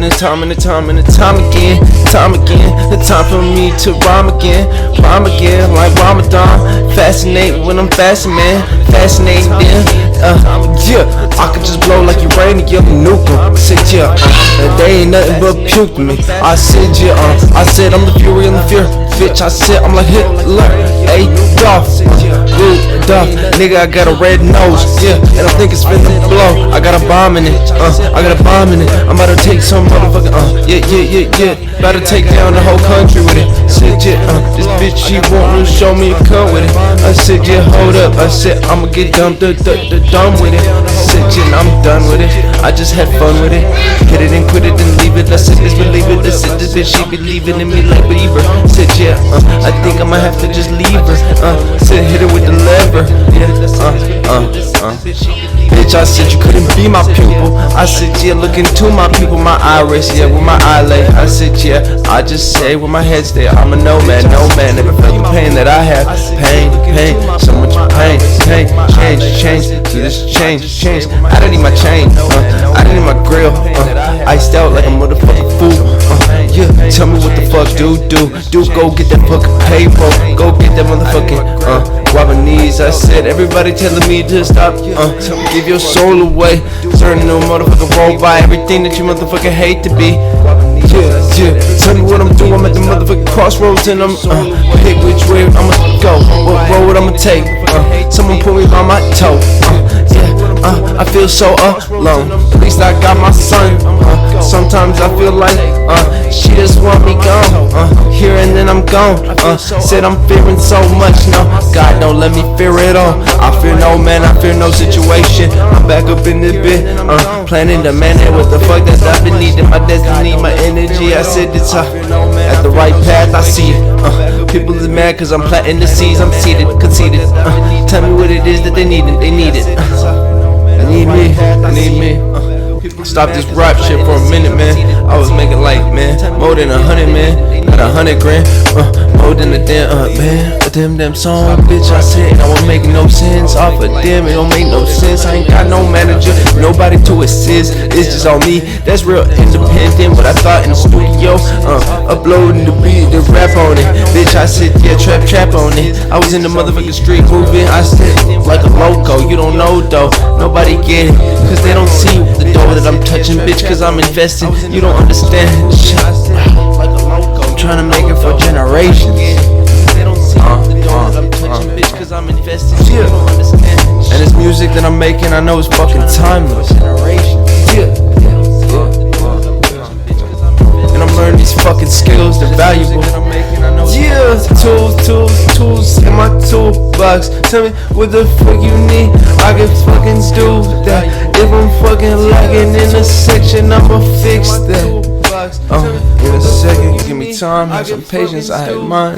and time and time and time again. The time for me to rhyme again, like Ramadan. Fascinate when I'm fasting, man. Fascinating, yeah. I could just blow like uranium nuke 'em. Said yeah, they ain't nothing but puke to me. I said yeah, I said I'm the fury and the fear. Bitch, I said I'm like Hitler. Hey, Duff, nigga, I got a red nose, yeah, and I think it's finna blow. I got a bomb in it, I'm about to take some motherfucking, yeah. About to take down the whole country with it. Said yeah, this bitch she want to show me a cut with it. I said yeah, hold up. I said I'ma get dumb with it. I said yeah, I'm done with it. I just had fun with it. Hit it and quit it and leave it. I said this believe it. I said this bitch she believing in me like Bieber. Said yeah, I think I'ma have to just leave her. Said hit it with the lever. Yeah, bitch, I said you couldn't be my pupil. I said yeah, look into my pupil, my iris, yeah, with my eyelid. I said yeah, I just say where my head stay. I'm a nomad, never felt the pain that I have. Pain, so much pain, change, to this change. I don't need my chain, I don't need my grill, iced out like a motherfucking fool. Yeah, tell me what the fuck do, go get that fucking paper, go get that motherfucking, Guavanese. I said everybody telling me to stop, give your soul away, turn into a motherfucking robot, everything that you motherfucking hate to be. Yeah, tell me what I'm doing, I'm at the motherfucking crossroads and I'm, pick which way I'ma go, what road I'ma take, someone pull me by my toe, I feel so alone, at least I got my son, sometimes I feel like, she just want me gone, here and then I'm gone, said I'm fearing so much, no, God don't let me fear it all, I fear no man, I fear no situation, I'm back up in this bit, planning to man it, what the fuck that I've been needing, my destiny, my energy, I said it's at the right path, I see it, people is mad cause I'm planting the seeds, I'm conceited, tell me what it is that they need it, I need me. Stop this rap shit for a minute, man. I was making like, man, more than 100, man. Got 100 grand, more than a damn song, bitch. I said I wasn't making no sense off of them. It don't make no sense. I ain't got no manager, nobody to assist. It's just on me. That's real independent. What I thought in the studio, uploading the beat, the rap on it, bitch. I said yeah, trap on it. I was in the motherfucking street moving. I said like a loco. You don't know though. Nobody get it, cause they don't see the door that I'm touching, bitch, cause I'm investing. You don't understand shit. I'm trying to make it for generations. They don't see the door that I'm touching, bitch, cause I'm investing. You don't understand. And this music that I'm making, I know it's fucking timeless. And I'm learning these fucking skills, they're valuable. Yeah, tools in my toolbox. Tell me what the fuck you need, I can fucking do that. If I'm fucking lagging in a section, I'ma fix that. In a second, give me time, have some patience, I had mine.